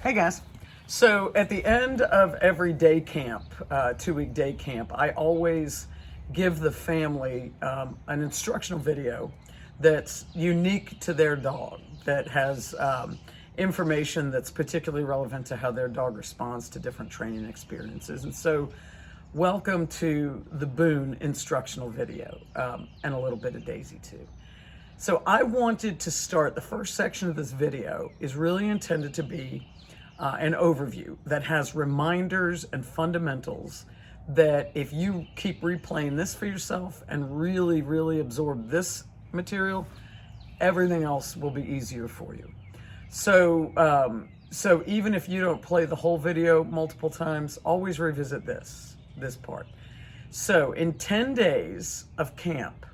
Hey guys. So at the end of every day camp, 2-week day camp, I always give the family an instructional video that's unique to their dog, that has information that's particularly relevant to how their dog responds to different training experiences. And so welcome to the Boone instructional video, and a little bit of Daisy too. So I wanted to start, the first section of this video is really intended to be an overview that has reminders and fundamentals that if you keep replaying this for yourself and really absorb this material, everything else will be easier for you. So even if you don't play the whole video multiple times, always revisit this part. So in 10 days of camp,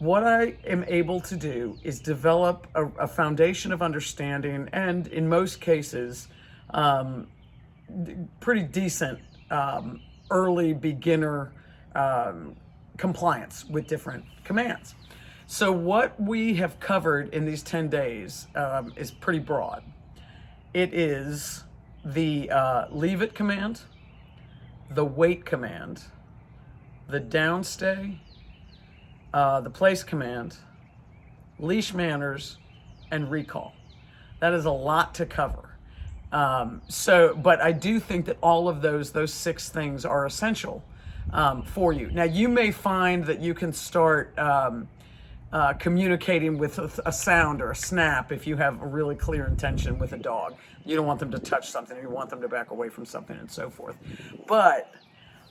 what I am able to do is develop a foundation of understanding and, in most cases, pretty decent early beginner compliance with different commands. So what we have covered in these 10 days is pretty broad. It is the leave it command, the wait command, the downstay, the place command, leash manners, and recall. That is a lot to cover. But I do think that all of those 6 things are essential for you. Now, you may find that you can start communicating with a sound or a snap if you have a really clear intention with a dog. You don't want them to touch something, or you want them to back away from something, and so forth. But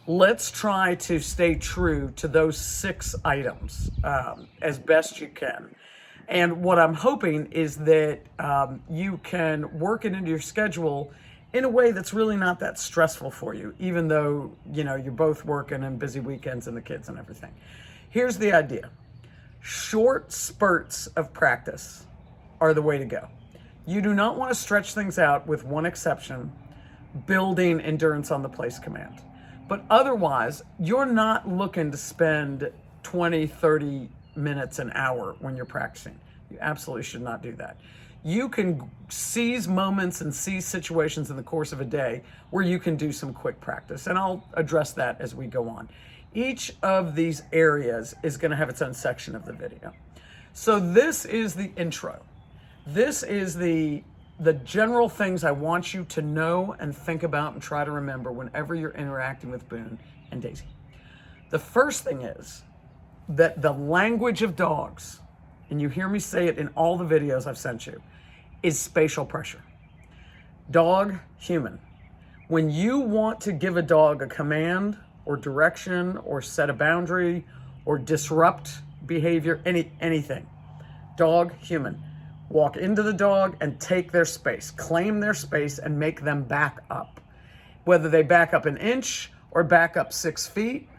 let's try to stay true to those 6 items as best you can. And what I'm hoping is that you can work it into your schedule in a way that's really not that stressful for you, even though, you're both working and busy weekends and the kids and everything. Here's the idea. Short spurts of practice are the way to go. You do not want to stretch things out, with one exception: building endurance on the place command. But otherwise, you're not looking to spend 20, 30 minutes, an hour when you're practicing. You absolutely should not do that. You can seize moments and seize situations in the course of a day where you can do some quick practice, and I'll address that as we go on. Each of these areas is going to have its own section of the video. So this is the intro. This is the general things I want you to know and think about and try to remember whenever you're interacting with Boone and Daisy. The first thing is that the language of dogs, and you hear me say it in all the videos I've sent you, is spatial pressure. Dog, human. When you want to give a dog a command or direction or set a boundary or disrupt behavior, anything, dog, human, walk into the dog and take their space, claim their space, and make them back up. Whether they back up an inch or back up 6 feet,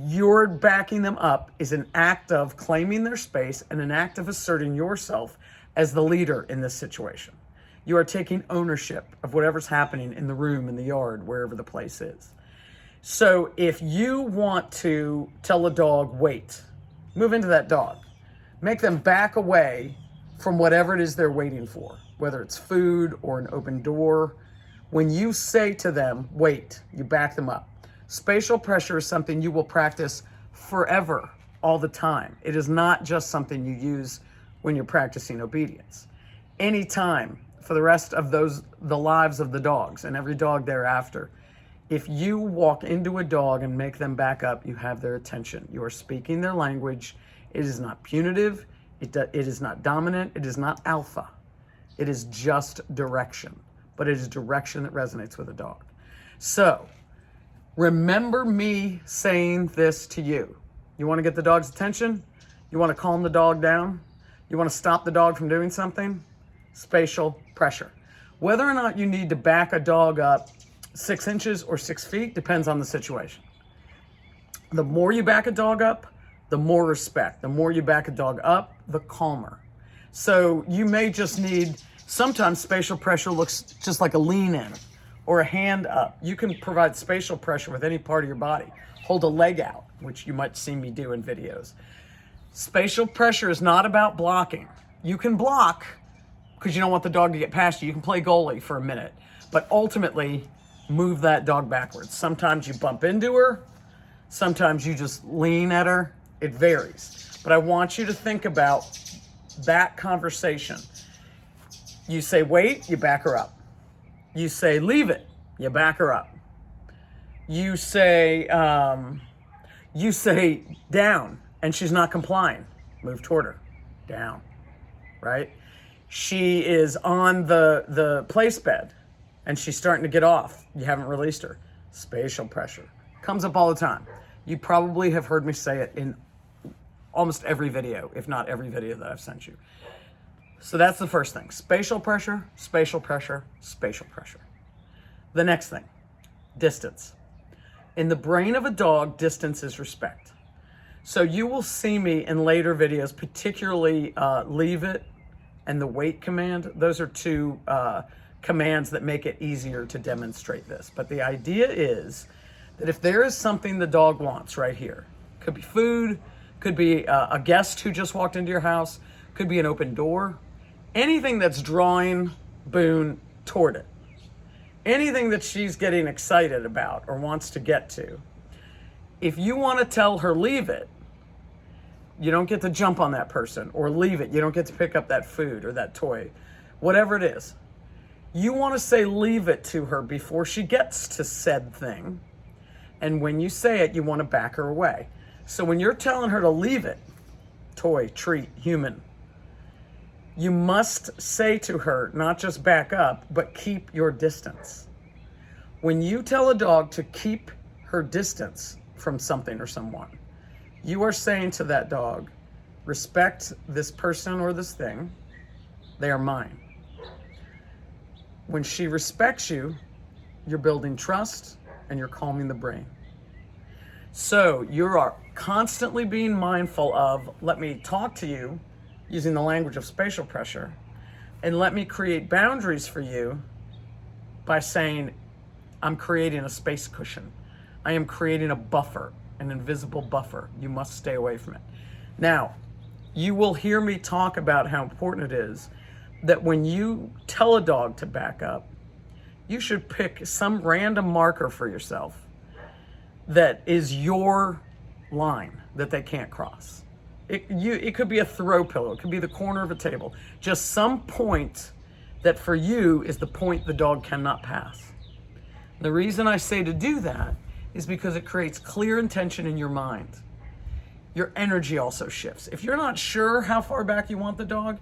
your backing them up is an act of claiming their space and an act of asserting yourself as the leader in this situation. You are taking ownership of whatever's happening in the room, in the yard, wherever the place is. So if you want to tell a dog, wait, move into that dog, make them back away from whatever it is they're waiting for, whether it's food or an open door. When you say to them, wait, you back them up. Spatial pressure is something you will practice forever, all the time. It is not just something you use when you're practicing obedience. Anytime for the rest of the lives of the dogs and every dog thereafter, if you walk into a dog and make them back up, you have their attention. You are speaking their language. It is not punitive. It is not dominant. It is not alpha. It is just direction, but it is direction that resonates with a dog. So remember me saying this to you. You want to get the dog's attention? You want to calm the dog down? You want to stop the dog from doing something? Spatial pressure. Whether or not you need to back a dog up 6 inches or 6 feet depends on the situation. The more you back a dog up, the more respect. The more you back a dog up, the calmer. So you may just need, sometimes spatial pressure looks just like a lean in or a hand up. You can provide spatial pressure with any part of your body. Hold a leg out, which you might see me do in videos. Spatial pressure is not about blocking. You can block, because you don't want the dog to get past you. You can play goalie for a minute, but ultimately move that dog backwards. Sometimes you bump into her, sometimes you just lean at her. It varies. But I want you to think about that conversation. You say wait, you back her up. You say leave it, you back her up. You say down, and she's not complying. Move toward her, down, right? She is on the place bed, and she's starting to get off. You haven't released her. Spatial pressure comes up all the time. You probably have heard me say it in almost every video, if not every video that I've sent you. So that's the first thing. Spatial pressure, spatial pressure, spatial pressure. The next thing, distance. In the brain of a dog, distance is respect. So you will see me in later videos, particularly leave it and the wait command. Those are two commands that make it easier to demonstrate this. But the idea is that if there is something the dog wants right here, could be food, could be a guest who just walked into your house, could be an open door, anything that's drawing Boone toward it, anything that she's getting excited about or wants to get to. If you want to tell her leave it, you don't get to jump on that person, or leave it, you don't get to pick up that food or that toy, whatever it is. You want to say leave it to her before she gets to said thing. And when you say it, you want to back her away. So when you're telling her to leave it, toy, treat, human, you must say to her, not just back up, but keep your distance. When you tell a dog to keep her distance from something or someone, you are saying to that dog, respect this person or this thing, they are mine. When she respects you, you're building trust and you're calming the brain. So you are constantly being mindful of, let me talk to you using the language of spatial pressure, and let me create boundaries for you by saying, I'm creating a space cushion. I am creating a buffer, an invisible buffer. You must stay away from it. Now, you will hear me talk about how important it is that when you tell a dog to back up, you should pick some random marker for yourself that is your line that they can't cross. It could be a throw pillow. It could be the corner of a table. Just some point that for you is the point the dog cannot pass. The reason I say to do that is because it creates clear intention in your mind. Your energy also shifts. If you're not sure how far back you want the dog,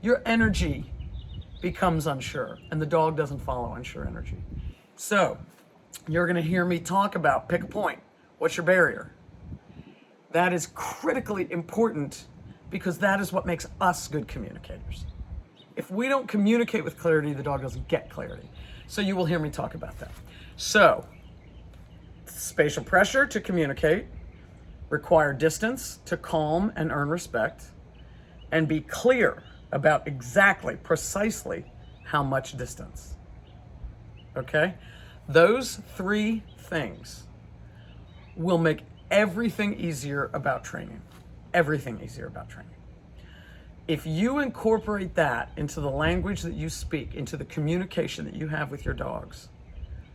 your energy becomes unsure, and the dog doesn't follow unsure energy. So you're going to hear me talk about pick a point. What's your barrier? That is critically important because that is what makes us good communicators. If we don't communicate with clarity, the dog doesn't get clarity. So you will hear me talk about that. So, spatial pressure to communicate, require distance to calm and earn respect, and be clear about exactly, precisely how much distance. Okay? Those three things will make everything easier about training. Everything easier about training. If you incorporate that into the language that you speak, into the communication that you have with your dogs,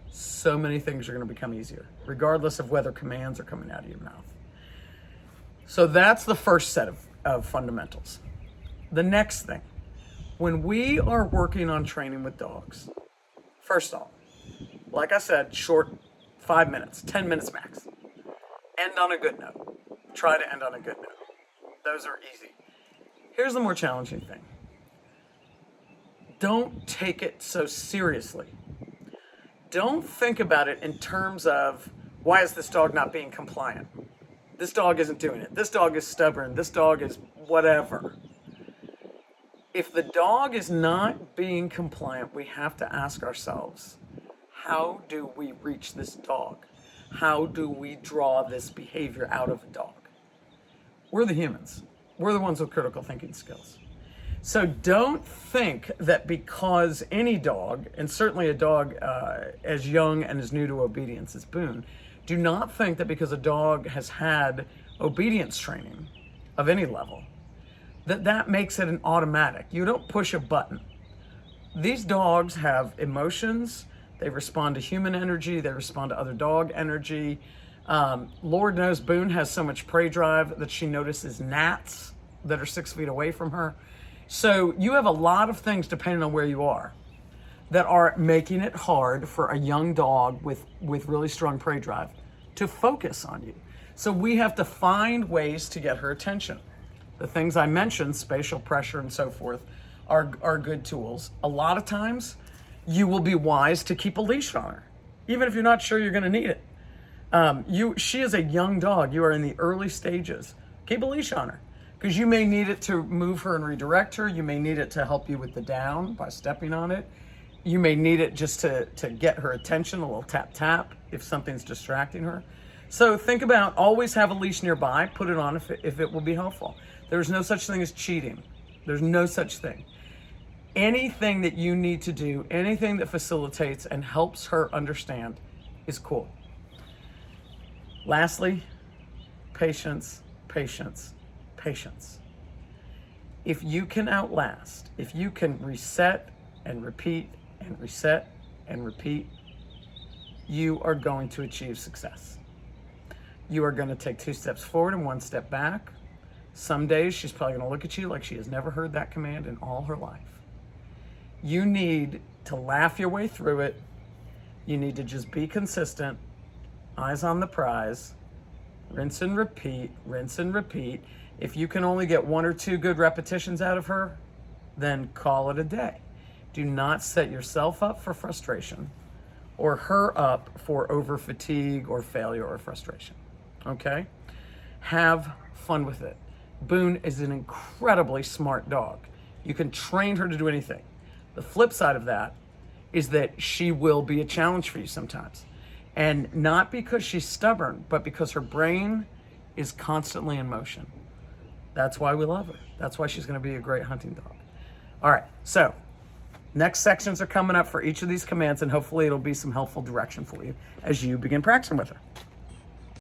so many things are going to become easier, regardless of whether commands are coming out of your mouth. So that's the first set of fundamentals. The next thing, when we are working on training with dogs, first off, like I said, short, 5 minutes, 10 minutes max. End on a good note. Try to end on a good note. Those are easy. Here's the more challenging thing. Don't take it so seriously. Don't think about it in terms of, why is this dog not being compliant? This dog isn't doing it. This dog is stubborn. This dog is whatever. If the dog is not being compliant, we have to ask ourselves, how do we reach this dog? How do we draw this behavior out of a dog? We're the humans. We're the ones with critical thinking skills. So don't think that because any dog, and certainly a dog as young and as new to obedience as Boone, do not think that because a dog has had obedience training of any level, that makes it an automatic. You don't push a button these dogs have emotions. They respond to human energy. They respond to other dog energy. Lord knows Boone has so much prey drive that she notices gnats that are 6 feet away from her. So you have a lot of things, depending on where you are, that are making it hard for a young dog with really strong prey drive to focus on you. So we have to find ways to get her attention. The things I mentioned, spatial pressure and so forth, are good tools. A lot of times, you will be wise to keep a leash on her, even if you're not sure you're going to need it. She is a young dog. You are in the early stages. Keep a leash on her, because you may need it to move her and redirect her. You may need it to help you with the down by stepping on it. You may need it just to get her attention, a little tap tap if something's distracting her. So think about, always have a leash nearby. Put it on if it will be helpful. There's no such thing as cheating. There's no such thing. Anything that you need to do, anything that facilitates and helps her understand is cool. Lastly, patience, patience, patience. If you can outlast, if you can reset and repeat and reset and repeat, you are going to achieve success. You are going to take 2 steps forward and 1 step back. Some days she's probably going to look at you like she has never heard that command in all her life. You need to laugh your way through it. You need to just be consistent, eyes on the prize, rinse and repeat, rinse and repeat. If you can only get 1 or 2 good repetitions out of her, then call it a day. Do not set yourself up for frustration or her up for over fatigue or failure or frustration. Okay? Have fun with it. Boone is an incredibly smart dog. You can train her to do anything. The flip side of that is that she will be a challenge for you sometimes. And not because she's stubborn, but because her brain is constantly in motion. That's why we love her. That's why she's going to be a great hunting dog. All right, so next sections are coming up for each of these commands, and hopefully it'll be some helpful direction for you as you begin practicing with her.